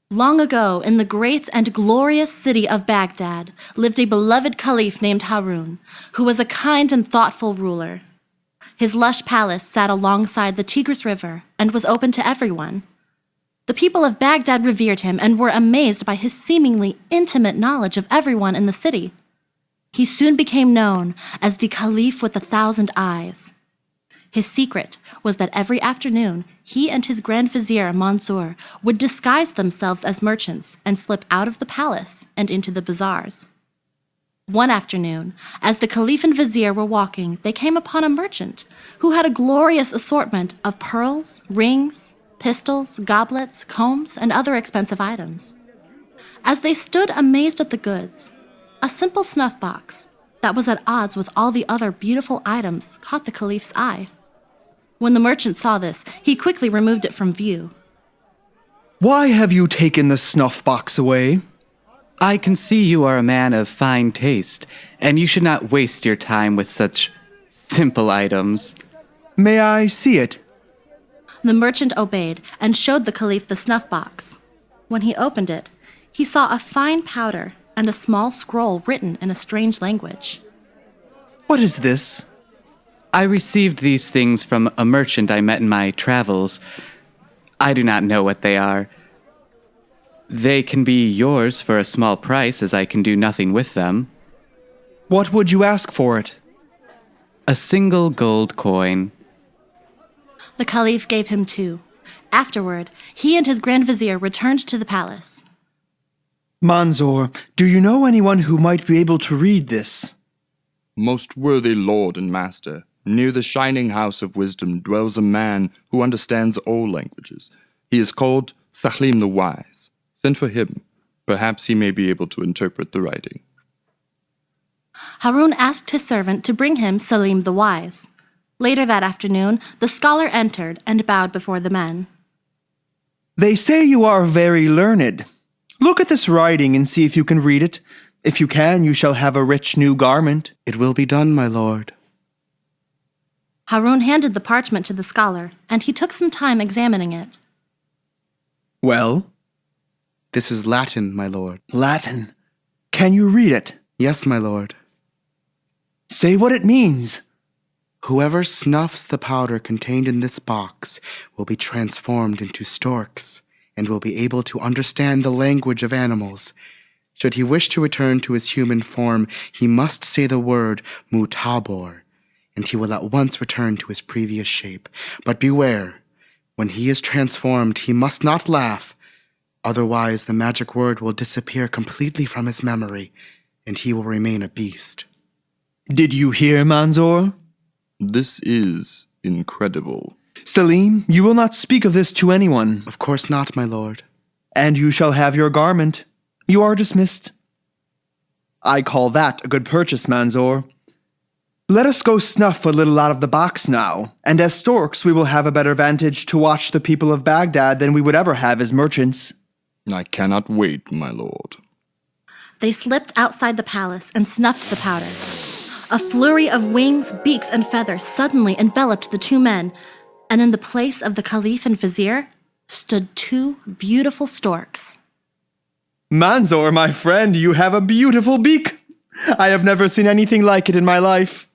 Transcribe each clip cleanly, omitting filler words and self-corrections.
Long ago, in the great and glorious city of Baghdad, lived a beloved caliph named Harun, who was a kind and thoughtful ruler. His lush palace sat alongside the Tigris River and was open to everyone. The people of Baghdad revered him and were amazed by his seemingly intimate knowledge of everyone in the city. He soon became known as the Caliph with 1,000 eyes. His secret was that every afternoon, he and his Grand Vizier Mansour would disguise themselves as merchants and slip out of the palace and into the bazaars. One afternoon, as the Caliph and Vizier were walking, they came upon a merchant who had a glorious assortment of pearls, rings, pistols, goblets, combs, and other expensive items. As they stood amazed at the goods, a simple snuff box that was at odds with all the other beautiful items caught the Caliph's eye. When the merchant saw this, he quickly removed it from view. Why have you taken the snuff box away? I can see you are a man of fine taste, and you should not waste your time with such simple items. May I see it? The merchant obeyed and showed the Caliph the snuff box. When he opened it, he saw a fine powder and a small scroll written in a strange language. What is this? I received these things from a merchant I met in my travels. I do not know what they are. They can be yours for a small price, as I can do nothing with them. What would you ask for it? A single gold coin. The Caliph gave him 2. Afterward, he and his Grand Vizier returned to the palace. Mansour, do you know anyone who might be able to read this? Most worthy lord and master, near the shining house of wisdom dwells a man who understands all languages. He is called Salim the Wise. Send for him. Perhaps he may be able to interpret the writing. Harun asked his servant to bring him Salim the Wise. Later that afternoon, the scholar entered and bowed before the men. They say you are very learned. Look at this writing and see if you can read it. If you can, you shall have a rich new garment. It will be done, my lord. Harun handed the parchment to the scholar, and he took some time examining it. Well? This is Latin, my lord. Latin. Can you read it? Yes, my lord. Say what it means. Whoever snuffs the powder contained in this box will be transformed into storks and will be able to understand the language of animals. Should he wish to return to his human form, he must say the word mutabor, and he will at once return to his previous shape. But beware, when he is transformed, he must not laugh. Otherwise, the magic word will disappear completely from his memory, and he will remain a beast. Did you hear, Mansour? This is incredible. Salim, you will not speak of this to anyone. Of course not, my lord. And you shall have your garment. You are dismissed. I call that a good purchase, Mansour. Let us go snuff a little out of the box now, and as storks we will have a better vantage to watch the people of Baghdad than we would ever have as merchants. I cannot wait, my lord. They slipped outside the palace and snuffed the powder. A flurry of wings, beaks, and feathers suddenly enveloped the 2 men, and in the place of the Caliph and Vizier stood 2 beautiful storks. Mansour, my friend, you have a beautiful beak. I have never seen anything like it in my life.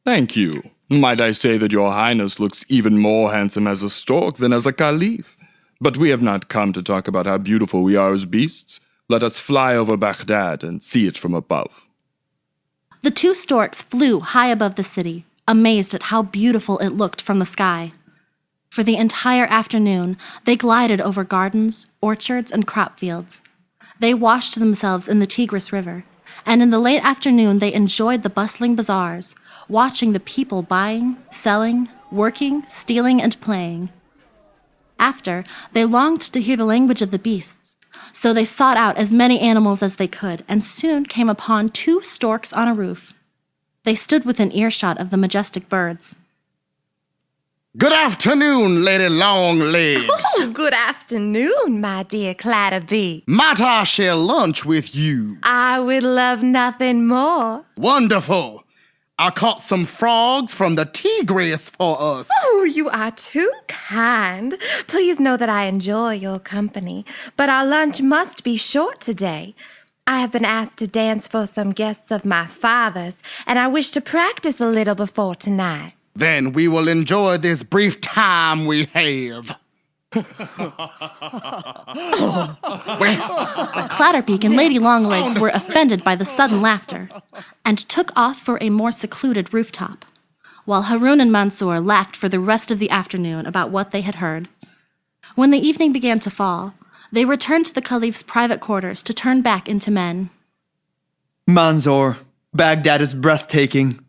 Thank you. Might I say that your highness looks even more handsome as a stork than as a caliph? But we have not come to talk about how beautiful we are as beasts. Let us fly over Baghdad and see it from above. The 2 storks flew high above the city, amazed at how beautiful it looked from the sky. For the entire afternoon, they glided over gardens, orchards, and crop fields. They washed themselves in the Tigris River, and in the late afternoon they enjoyed the bustling bazaars, watching the people buying, selling, working, stealing, and playing. After, they longed to hear the language of the beasts, so they sought out as many animals as they could and soon came upon 2 storks on a roof. They stood within earshot of the majestic birds. Good afternoon, Lady Longlegs. Oh, good afternoon, my dear Clatterbee. Might I share lunch with you? I would love nothing more. Wonderful. I caught some frogs from the Tigris for us. Oh, you are too kind. Please know that I enjoy your company, but our lunch must be short today. I have been asked to dance for some guests of my father's, and I wish to practice a little before tonight. Then we will enjoy this brief time we have. Clatterbeak and Lady Longlegs were offended by the sudden laughter and took off for a more secluded rooftop, while Haroun and Mansour laughed for the rest of the afternoon about what they had heard. When the evening began to fall, they returned to the Caliph's private quarters to turn back into men. Mansour, Baghdad is breathtaking,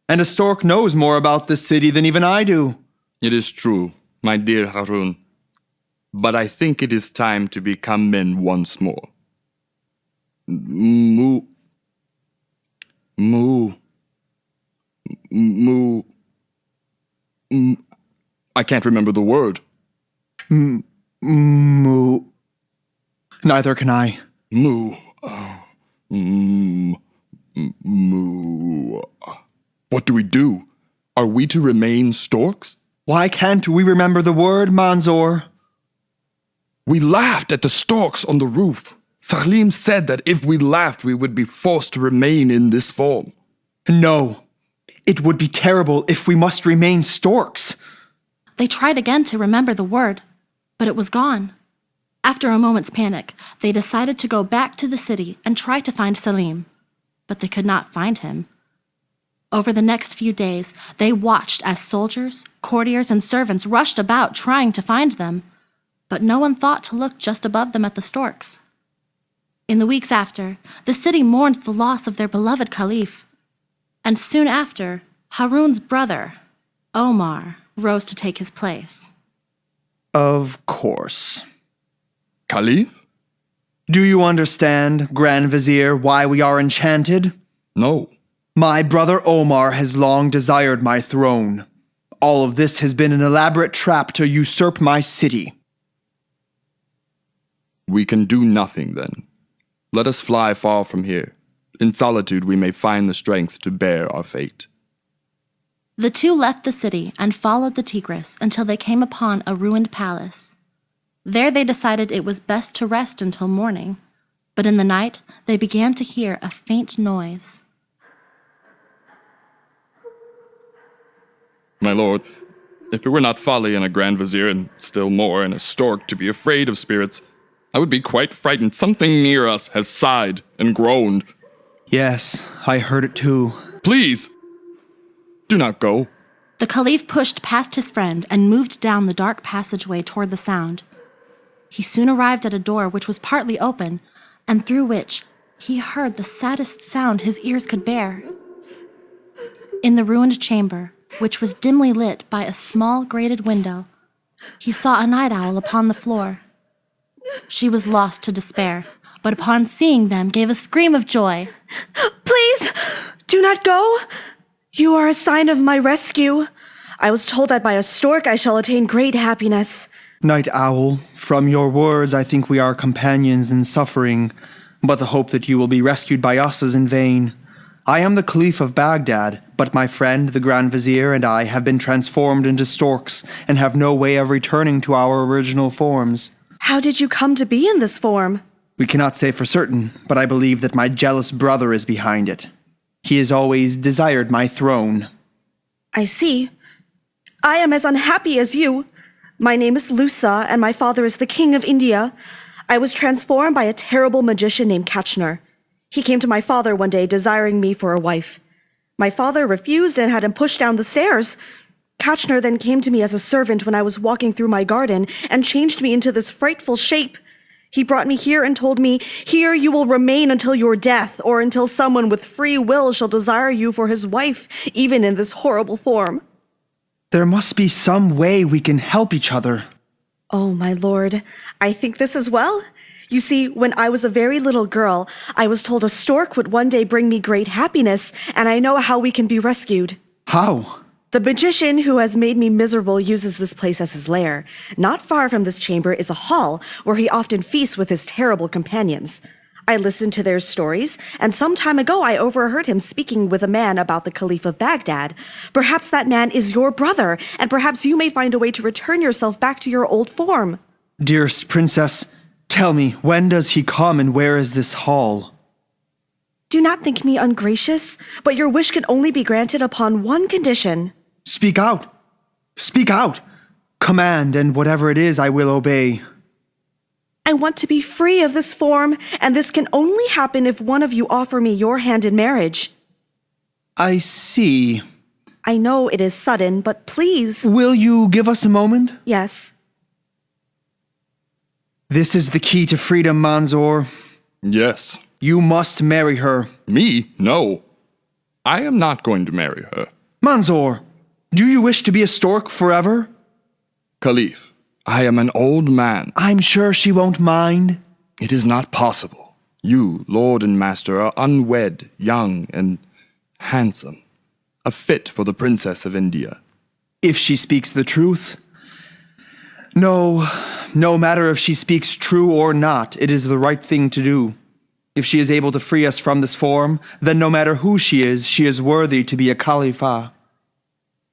and a stork knows more about this city than even I do. It is true, my dear Haroun. But I think it is time to become men once more. Moo. I can't remember the word. Moo. Neither can I. Moo. Moo. What do we do? Are we to remain storks? Why can't we remember the word, Mansour? We laughed at the storks on the roof. Salim said that if we laughed, we would be forced to remain in this form. No. It would be terrible if we must remain storks. They tried again to remember the word, but it was gone. After a moment's panic, they decided to go back to the city and try to find Salim, but they could not find him. Over the next few days, they watched as soldiers, courtiers, and servants rushed about trying to find them, but no one thought to look just above them at the storks. In the weeks after, the city mourned the loss of their beloved Caliph, and soon after, Haroun's brother, Omar, rose to take his place. Of course. Caliph? Do you understand, Grand Vizier, why we are enchanted? No. My brother Omar has long desired my throne. All of this has been an elaborate trap to usurp my city. We can do nothing then. Let us fly far from here. In solitude we may find the strength to bear our fate. The two left the city and followed the Tigris until they came upon a ruined palace. There they decided it was best to rest until morning, but in the night they began to hear a faint noise. My lord, if it were not folly in a Grand Vizier, and still more in a stork, to be afraid of spirits, I would be quite frightened. Something near us has sighed and groaned. Yes, I heard it too. Please, do not go. The Caliph pushed past his friend and moved down the dark passageway toward the sound. He soon arrived at a door which was partly open, and through which he heard the saddest sound his ears could bear. In the ruined chamber, which was dimly lit by a small grated window, he saw a night owl upon the floor. She was lost to despair, but upon seeing them gave a scream of joy. Please, do not go. You are a sign of my rescue. I was told that by a stork I shall attain great happiness. Night Owl, from your words I think we are companions in suffering, but the hope that you will be rescued by us is in vain. I am the Caliph of Baghdad, but my friend, the Grand Vizier, and I have been transformed into storks and have no way of returning to our original forms. How did you come to be in this form? We cannot say for certain, but I believe that my jealous brother is behind it. He has always desired my throne. I see. I am as unhappy as you. My name is Lusa, and my father is the king of India. I was transformed by a terrible magician named Kachner. He came to my father one day desiring me for a wife. My father refused and had him pushed down the stairs. Kachner then came to me as a servant when I was walking through my garden and changed me into this frightful shape. He brought me here and told me, "Here you will remain until your death, or until someone with free will shall desire you for his wife, even in this horrible form." There must be some way we can help each other. Oh, my lord, I think this as well. You see, when I was a very little girl, I was told a stork would one day bring me great happiness, and I know how we can be rescued. How? The magician who has made me miserable uses this place as his lair. Not far from this chamber is a hall where he often feasts with his terrible companions. I listened to their stories, and some time ago I overheard him speaking with a man about the Caliph of Baghdad. Perhaps that man is your brother, and perhaps you may find a way to return yourself back to your old form. Dearest princess, tell me, when does he come and where is this hall? Do not think me ungracious, but your wish can only be granted upon one condition. Speak out! Speak out! Command, and whatever it is, I will obey. I want to be free of this form, and this can only happen if one of you offer me your hand in marriage. I see. I know it is sudden, but please. Will you give us a moment? Yes. This is the key to freedom, Manzor. Yes. You must marry her. Me? No. I am not going to marry her. Manzor, do you wish to be a stork forever? Caliph, I am an old man. I'm sure she won't mind. It is not possible. You, lord and master, are unwed, young, and handsome. A fit for the princess of India. If she speaks the truth. No matter if she speaks true or not, it is the right thing to do. If she is able to free us from this form, then no matter who she is worthy to be a Khalifa.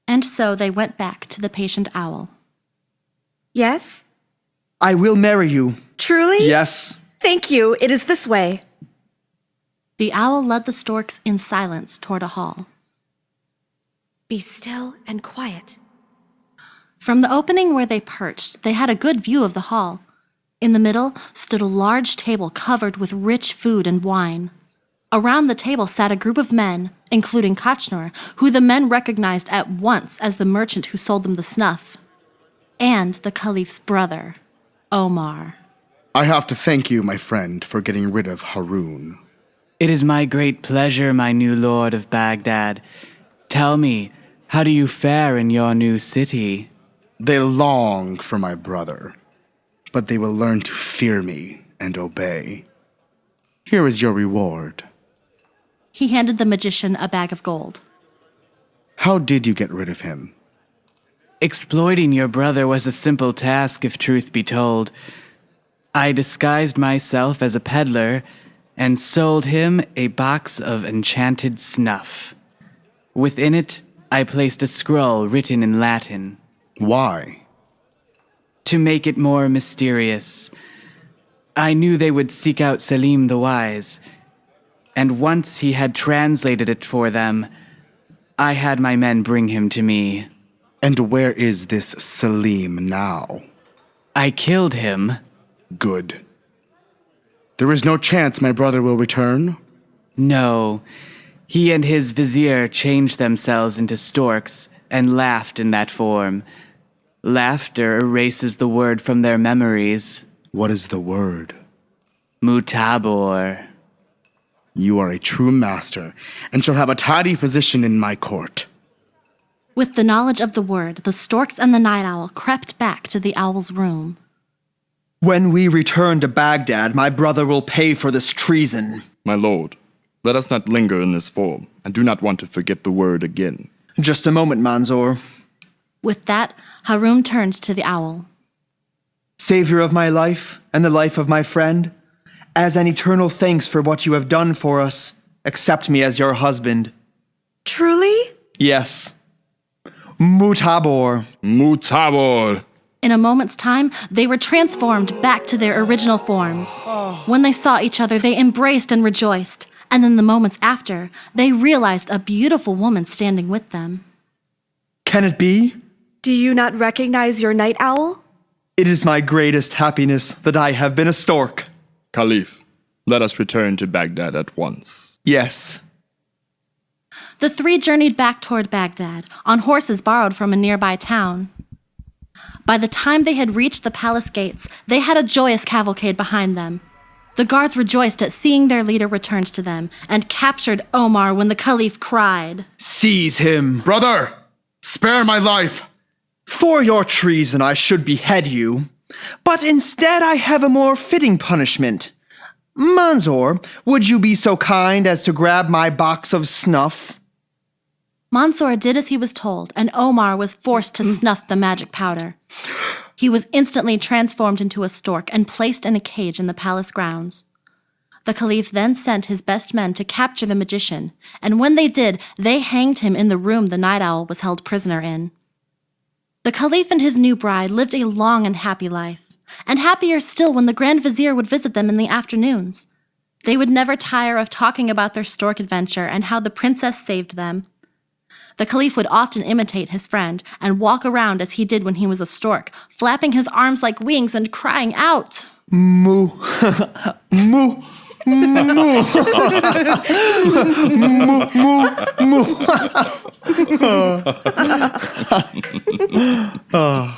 And so they went back to the patient owl. Yes? I will marry you. Truly? Yes. Thank you. It is this way. The owl led the storks in silence toward a hall. Be still and quiet. From the opening where they perched, they had a good view of the hall. In the middle stood a large table covered with rich food and wine. Around the table sat a group of men, including Kachnor, who the men recognized at once as the merchant who sold them the snuff, and the Caliph's brother, Omar. I have to thank you, my friend, for getting rid of Haroun. It is my great pleasure, my new lord of Baghdad. Tell me, how do you fare in your new city? They long for my brother, but they will learn to fear me and obey. Here is your reward. He handed the magician a bag of gold. How did you get rid of him? Exploiting your brother was a simple task, if truth be told. I disguised myself as a peddler and sold him a box of enchanted snuff. Within it, I placed a scroll written in Latin. Why? To make it more mysterious. I knew they would seek out Selim the Wise, and once he had translated it for them, I had my men bring him to me. And where is this Selim now? I killed him. Good. There is no chance my brother will return? No. He and his vizier changed themselves into storks and laughed in that form. Laughter erases the word from their memories. What is the word? Mutabor. You are a true master, and shall have a tidy position in my court. With the knowledge of the word, the storks and the night owl crept back to the owl's room. When we return to Baghdad, my brother will pay for this treason. My lord, let us not linger in this form. I do not want to forget the word again. Just a moment, Manzor. With that, Haroun turned to the owl. Savior of my life and the life of my friend, as an eternal thanks for what you have done for us, accept me as your husband. Truly? Yes. Mutabor. Mutabor. In a moment's time, they were transformed back to their original forms. When they saw each other, they embraced and rejoiced. And in the moments after, they realized a beautiful woman standing with them. Can it be? Do you not recognize your night owl? It is my greatest happiness that I have been a stork. Caliph, let us return to Baghdad at once. Yes. The three journeyed back toward Baghdad, on horses borrowed from a nearby town. By the time they had reached the palace gates, they had a joyous cavalcade behind them. The guards rejoiced at seeing their leader returned to them, and captured Omar when the Caliph cried, Seize him! Brother, spare my life! For your treason I should behead you, but instead I have a more fitting punishment. Manzor, would you be so kind as to grab my box of snuff? Mansour did as he was told, and Omar was forced to snuff the magic powder. He was instantly transformed into a stork and placed in a cage in the palace grounds. The Caliph then sent his best men to capture the magician, and when they did, they hanged him in the room the night owl was held prisoner in. The Caliph and his new bride lived a long and happy life, and happier still when the Grand Vizier would visit them in the afternoons. They would never tire of talking about their stork adventure and how the princess saved them. The Caliph would often imitate his friend and walk around as he did when he was a stork, flapping his arms like wings and crying out, Moo. Moo. Moo. Moo. Moo. Moo.